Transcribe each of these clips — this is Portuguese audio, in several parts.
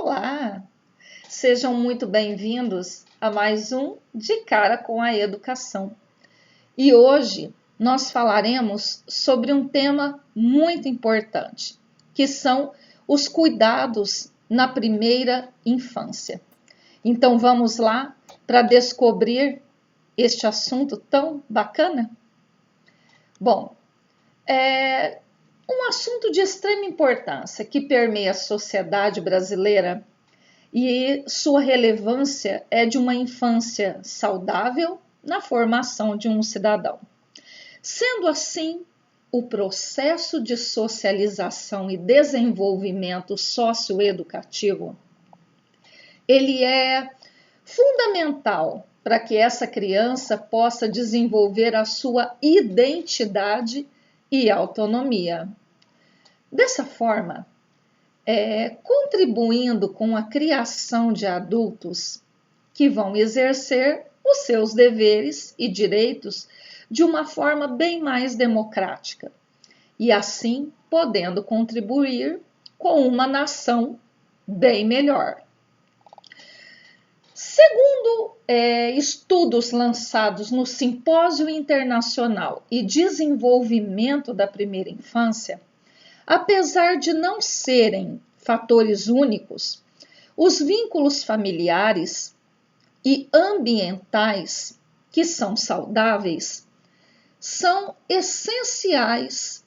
Olá! Sejam muito bem-vindos a mais um De Cara com a Educação. E hoje nós falaremos sobre um tema muito importante, que são os cuidados na primeira infância. Então vamos lá para descobrir este assunto tão bacana? Bom, um assunto de extrema importância que permeia a sociedade brasileira e sua relevância é de uma infância saudável na formação de um cidadão. Sendo assim, o processo de socialização e desenvolvimento socioeducativo, ele é fundamental para que essa criança possa desenvolver a sua identidade e autonomia. Dessa forma, contribuindo com a criação de adultos que vão exercer os seus deveres e direitos de uma forma bem mais democrática e assim podendo contribuir com uma nação bem melhor. Segundo estudos lançados no Simpósio Internacional e Desenvolvimento da Primeira Infância, apesar de não serem fatores únicos, os vínculos familiares e ambientais que são saudáveis são essenciais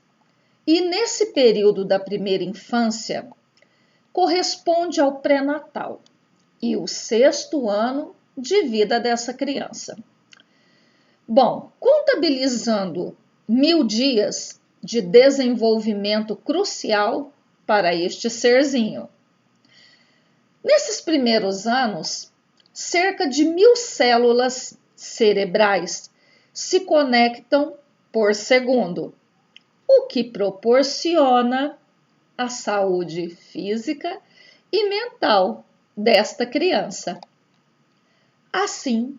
e nesse período da primeira infância corresponde ao pré-natal e o 6º ano de vida dessa criança. Bom, contabilizando 1000 dias de desenvolvimento crucial para este serzinho. Nesses primeiros anos, cerca de 1000 células cerebrais se conectam por segundo, o que proporciona a saúde física e mental desta criança. Assim,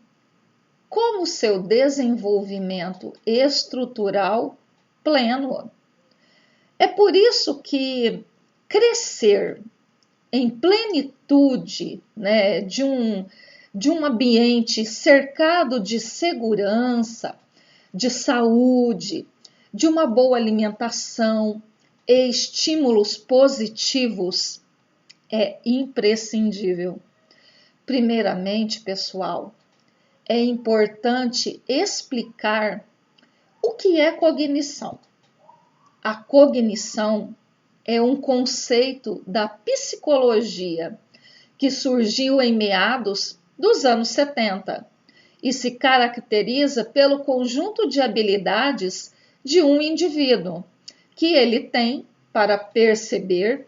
como seu desenvolvimento estrutural pleno. É por isso que crescer em plenitude, de um ambiente cercado de segurança, de saúde, de uma boa alimentação e estímulos positivos é imprescindível. Primeiramente, pessoal, é importante explicar o que é cognição. A cognição é um conceito da psicologia que surgiu em meados dos anos 70 e se caracteriza pelo conjunto de habilidades de um indivíduo que ele tem para perceber,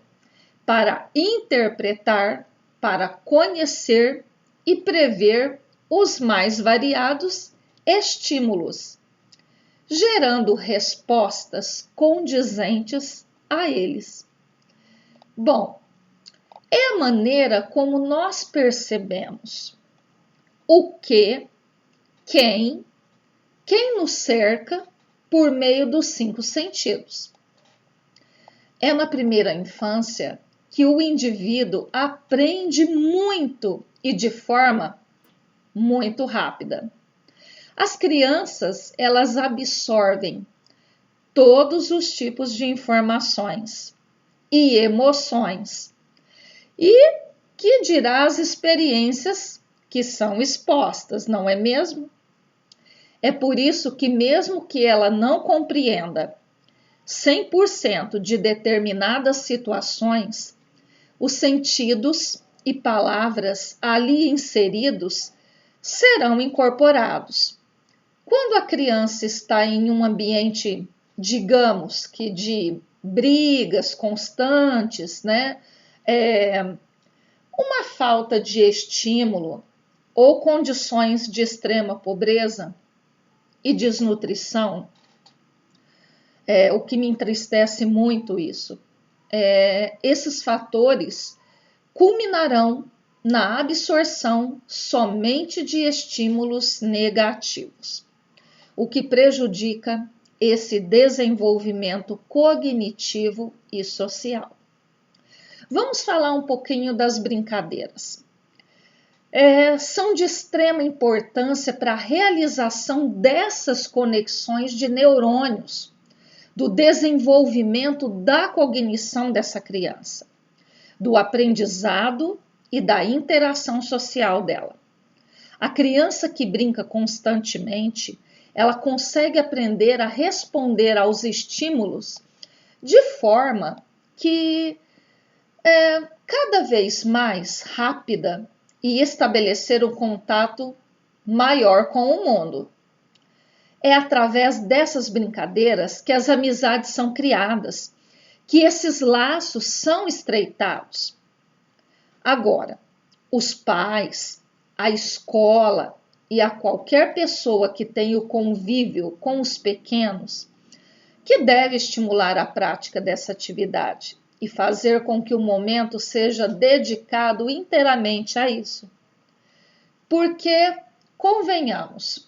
para interpretar, para conhecer e prever os mais variados estímulos, gerando respostas condizentes a eles. Bom, é a maneira como nós percebemos o que, quem nos cerca por meio dos 5 sentidos. É na primeira infância que o indivíduo aprende muito e de forma muito rápida. As crianças, elas absorvem todos os tipos de informações e emoções. E que dirá as experiências que são expostas, não é mesmo? É por isso que mesmo que ela não compreenda 100% de determinadas situações, os sentidos e palavras ali inseridos serão incorporados. Quando a criança está em um ambiente, digamos que de brigas constantes, uma falta de estímulo ou condições de extrema pobreza e desnutrição, o que me entristece muito isso, esses fatores culminarão na absorção somente de estímulos negativos, o que prejudica esse desenvolvimento cognitivo e social. Vamos falar um pouquinho das brincadeiras. São de extrema importância para a realização dessas conexões de neurônios, do desenvolvimento da cognição dessa criança, do aprendizado e da interação social dela. A criança que brinca constantemente, ela consegue aprender a responder aos estímulos de forma que é cada vez mais rápida e estabelecer um contato maior com o mundo. É através dessas brincadeiras que as amizades são criadas, que esses laços são estreitados. Agora, os pais, a escola e a qualquer pessoa que tenha o convívio com os pequenos, que deve estimular a prática dessa atividade e fazer com que o momento seja dedicado inteiramente a isso. Porque, convenhamos,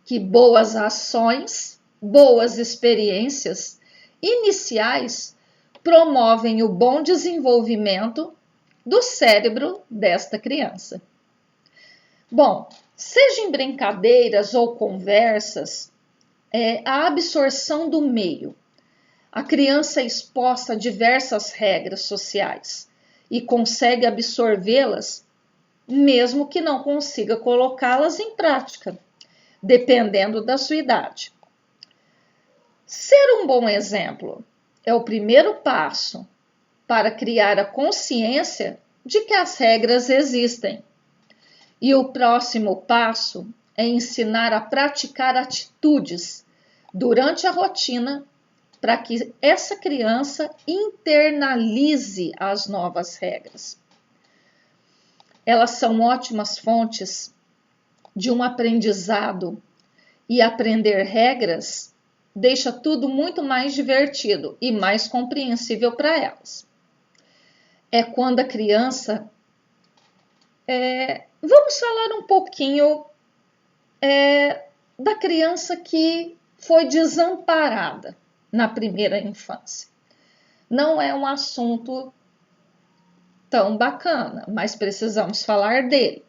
que boas ações, boas experiências iniciais promovem o bom desenvolvimento do cérebro desta criança. Bom, seja em brincadeiras ou conversas, a absorção do meio. A criança é exposta a diversas regras sociais e consegue absorvê-las, mesmo que não consiga colocá-las em prática, dependendo da sua idade. Ser um bom exemplo é o primeiro passo para criar a consciência de que as regras existem. E o próximo passo é ensinar a praticar atitudes durante a rotina para que essa criança internalize as novas regras. Elas são ótimas fontes de um aprendizado e aprender regras deixa tudo muito mais divertido e mais compreensível para elas. É quando a criança... Vamos falar um pouquinho da criança que foi desamparada na primeira infância. Não é um assunto tão bacana, mas precisamos falar dele.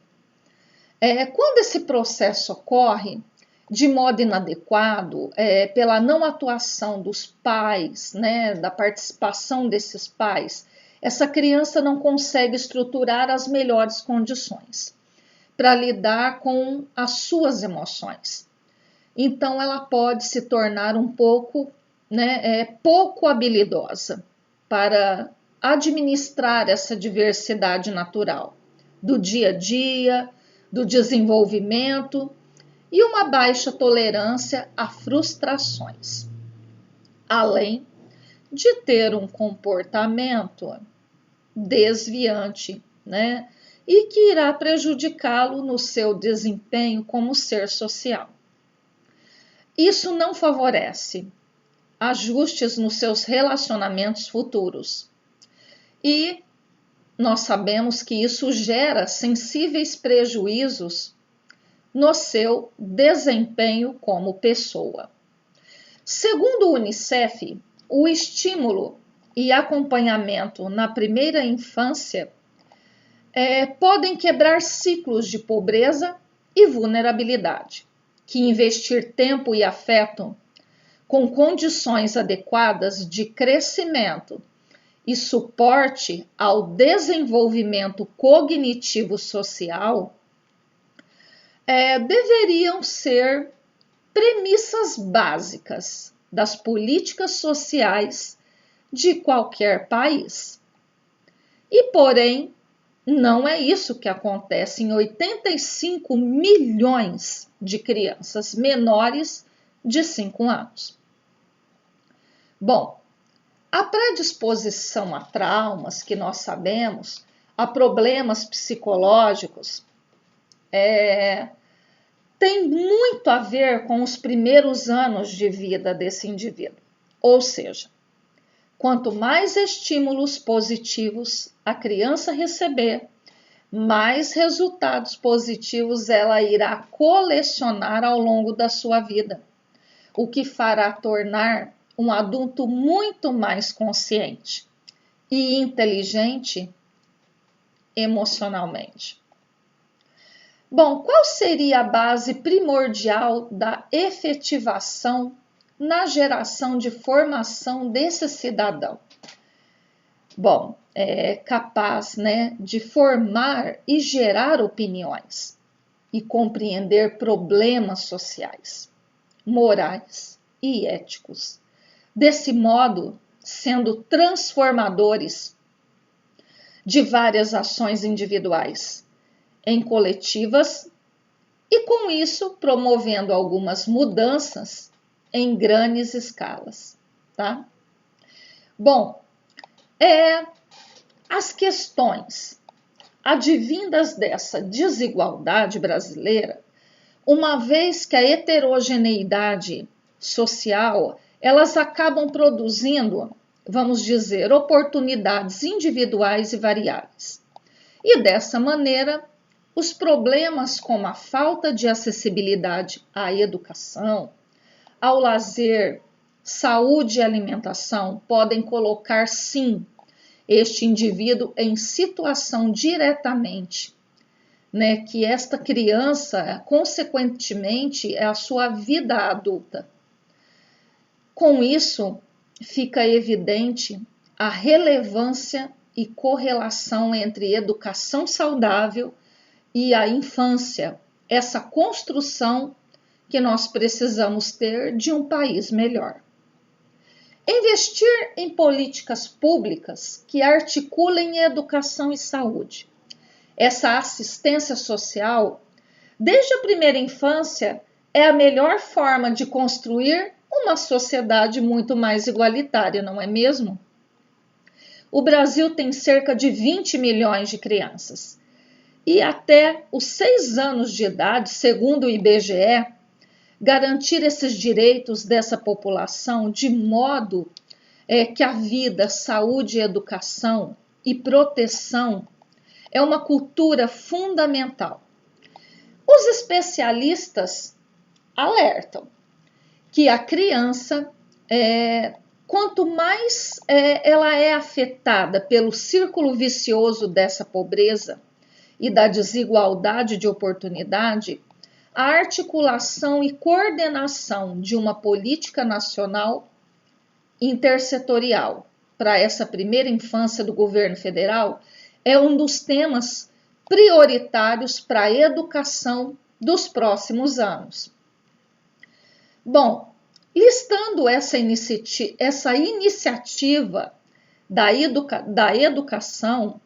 Quando esse processo ocorre de modo inadequado, pela não atuação dos pais, né, da participação desses pais, essa criança não consegue estruturar as melhores condições para lidar com as suas emoções. Então, ela pode se tornar um pouco, pouco habilidosa para administrar essa diversidade natural do dia a dia, do desenvolvimento e uma baixa tolerância a frustrações, além de ter um comportamento desviante, e que irá prejudicá-lo no seu desempenho como ser social. Isso não favorece ajustes nos seus relacionamentos futuros. E nós sabemos que isso gera sensíveis prejuízos no seu desempenho como pessoa. Segundo o UNICEF, o estímulo e acompanhamento na primeira infância podem quebrar ciclos de pobreza e vulnerabilidade, que investir tempo e afeto com condições adequadas de crescimento e suporte ao desenvolvimento cognitivo social deveriam ser premissas básicas das políticas sociais de qualquer país. E, porém, não é isso que acontece em 85 milhões de crianças menores de 5 anos. Bom, a predisposição a traumas, que nós sabemos, a problemas psicológicos, tem muito a ver com os primeiros anos de vida desse indivíduo. Ou seja, quanto mais estímulos positivos a criança receber, mais resultados positivos ela irá colecionar ao longo da sua vida, o que fará tornar um adulto muito mais consciente e inteligente emocionalmente. Bom, qual seria a base primordial da efetivação na geração de formação desse cidadão? Bom, é capaz, de formar e gerar opiniões e compreender problemas sociais, morais e éticos. Desse modo, sendo transformadores de várias ações individuais em coletivas e, com isso, promovendo algumas mudanças em grandes escalas, tá? Bom, as questões advindas dessa desigualdade brasileira, uma vez que a heterogeneidade social, elas acabam produzindo, vamos dizer, oportunidades individuais e variáveis. E dessa maneira, os problemas como a falta de acessibilidade à educação, ao lazer, saúde e alimentação podem colocar, sim, este indivíduo em situação diretamente, que esta criança, consequentemente, é a sua vida adulta. Com isso, fica evidente a relevância e correlação entre educação saudável e a infância, essa construção que nós precisamos ter de um país melhor. Investir em políticas públicas que articulem educação e saúde. Essa assistência social, desde a primeira infância, é a melhor forma de construir uma sociedade muito mais igualitária, não é mesmo? O Brasil tem cerca de 20 milhões de crianças. E até os 6 anos de idade, segundo o IBGE, garantir esses direitos dessa população de modo que a vida, saúde, educação e proteção é uma cultura fundamental. Os especialistas alertam que a criança, quanto mais ela é afetada pelo círculo vicioso dessa pobreza e da desigualdade de oportunidade, a articulação e coordenação de uma política nacional intersetorial para essa primeira infância do governo federal é um dos temas prioritários para a educação dos próximos anos. Bom, listando essa iniciativa da educação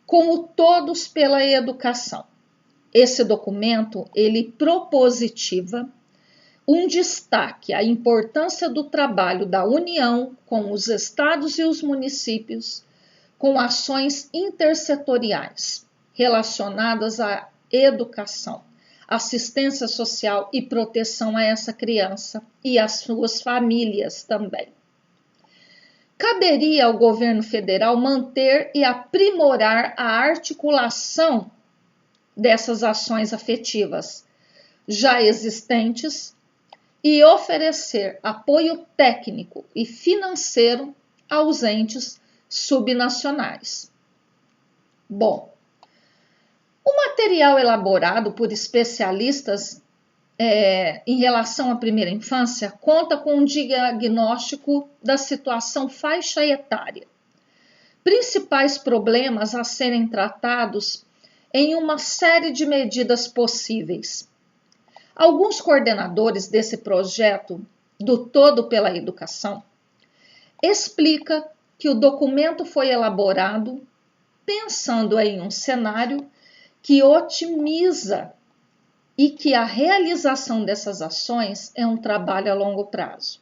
como Todos pela Educação. Esse documento, ele propositiva um destaque à importância do trabalho da União com os estados e os municípios, com ações intersetoriais relacionadas à educação, assistência social e proteção a essa criança e às suas famílias também. Caberia ao governo federal manter e aprimorar a articulação dessas ações afetivas já existentes e oferecer apoio técnico e financeiro aos entes subnacionais. Bom, o material elaborado por especialistas em relação à primeira infância conta com um diagnóstico da situação faixa etária, principais problemas a serem tratados em uma série de medidas possíveis. Alguns coordenadores desse projeto do Todo pela Educação explica que o documento foi elaborado pensando em um cenário que otimiza e que a realização dessas ações é um trabalho a longo prazo.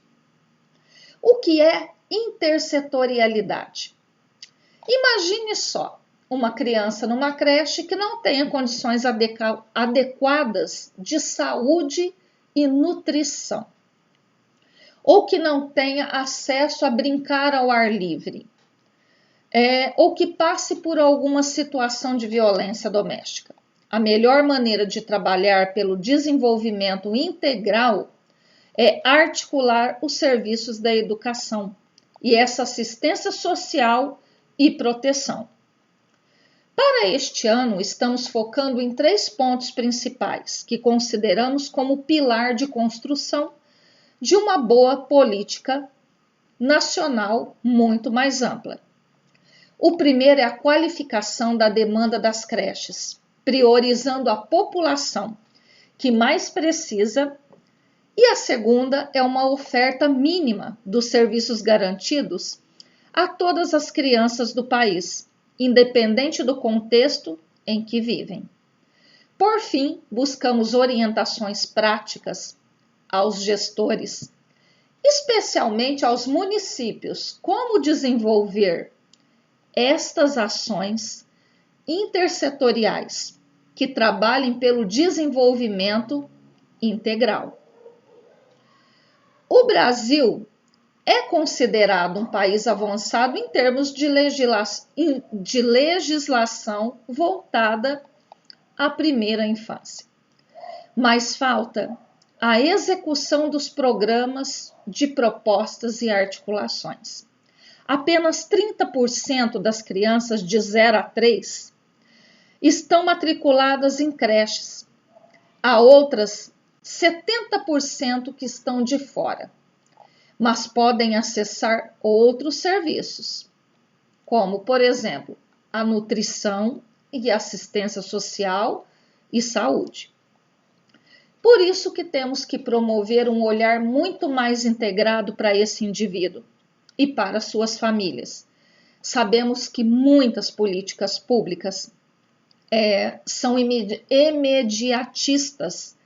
O que é intersetorialidade? Imagine só uma criança numa creche que não tenha condições adequadas de saúde e nutrição, ou que não tenha acesso a brincar ao ar livre, ou que passe por alguma situação de violência doméstica. A melhor maneira de trabalhar pelo desenvolvimento integral é articular os serviços da educação e essa assistência social e proteção. Para este ano, estamos focando em 3 pontos principais que consideramos como pilar de construção de uma boa política nacional muito mais ampla. O primeiro é a qualificação da demanda das creches, priorizando a população que mais precisa, e a segunda é uma oferta mínima dos serviços garantidos a todas as crianças do país, independente do contexto em que vivem. Por fim, buscamos orientações práticas aos gestores, especialmente aos municípios, como desenvolver estas ações intersetoriais que trabalhem pelo desenvolvimento integral. O Brasil é considerado um país avançado em termos de legislação voltada à primeira infância, mas falta a execução dos programas de propostas e articulações. Apenas 30% das crianças de 0 a 3 estão matriculadas em creches. Há outras 70% que estão de fora, mas podem acessar outros serviços, como, por exemplo, a nutrição e assistência social e saúde. Por isso que temos que promover um olhar muito mais integrado para esse indivíduo e para suas famílias. Sabemos que muitas políticas públicas são imediatistas,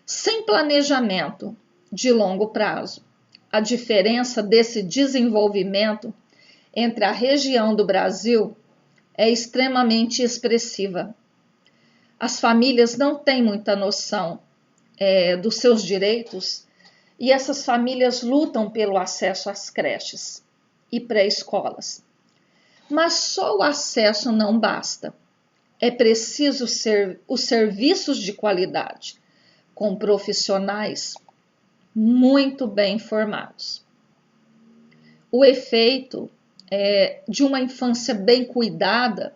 sem planejamento de longo prazo. A diferença desse desenvolvimento entre a região do Brasil é extremamente expressiva. As famílias não têm muita noção dos seus direitos e essas famílias lutam pelo acesso às creches e pré-escolas. Mas só o acesso não basta. É preciso os serviços de qualidade, com profissionais muito bem formados. O efeito de uma infância bem cuidada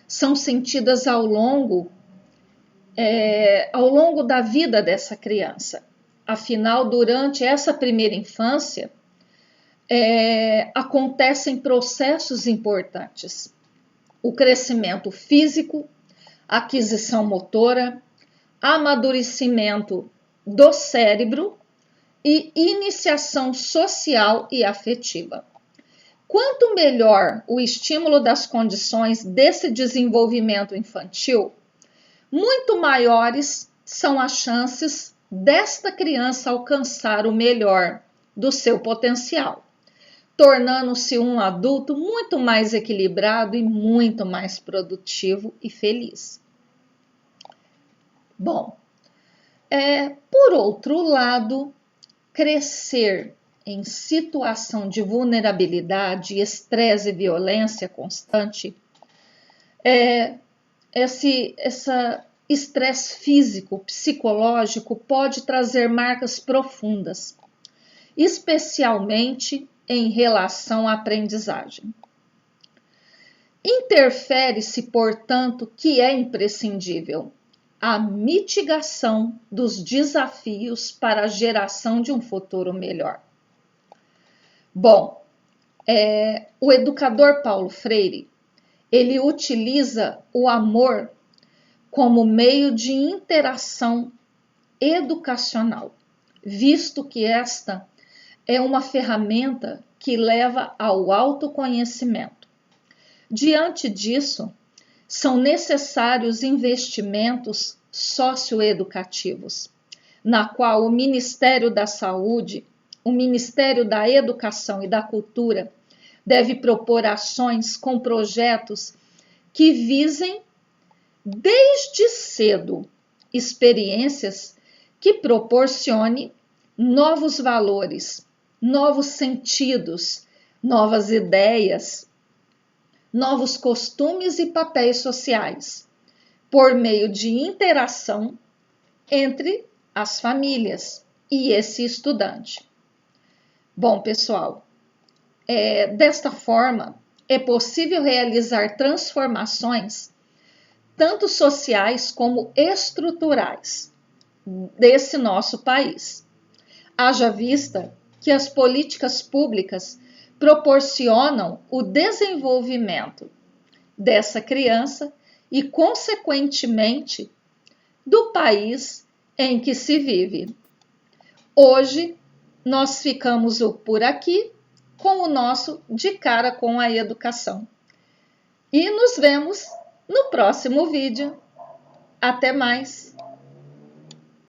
são sentidas ao longo da vida dessa criança. Afinal, durante essa primeira infância, acontecem processos importantes. O crescimento físico, aquisição motora, amadurecimento do cérebro e iniciação social e afetiva. Quanto melhor o estímulo das condições desse desenvolvimento infantil, muito maiores são as chances desta criança alcançar o melhor do seu potencial, tornando-se um adulto muito mais equilibrado e muito mais produtivo e feliz. Bom, por outro lado, crescer em situação de vulnerabilidade, estresse e violência constante, esse estresse físico, psicológico pode trazer marcas profundas, especialmente em relação à aprendizagem. Interfere-se, portanto, que é imprescindível a mitigação dos desafios para a geração de um futuro melhor. Bom, o educador Paulo Freire, ele utiliza o amor como meio de interação educacional, visto que esta é uma ferramenta que leva ao autoconhecimento. Diante disso, são necessários investimentos socioeducativos, na qual o Ministério da Saúde, o Ministério da Educação e da Cultura deve propor ações com projetos que visem, desde cedo, experiências que proporcione novos valores, novos sentidos, novas ideias, novos costumes e papéis sociais, por meio de interação entre as famílias e esse estudante. Bom, pessoal, Desta forma, é possível realizar transformações, tanto sociais como estruturais, desse nosso país. Haja vista que as políticas públicas proporcionam o desenvolvimento dessa criança e, consequentemente, do país em que se vive. Hoje, nós ficamos por aqui com o nosso De Cara com a Educação. E nos vemos no próximo vídeo. Até mais!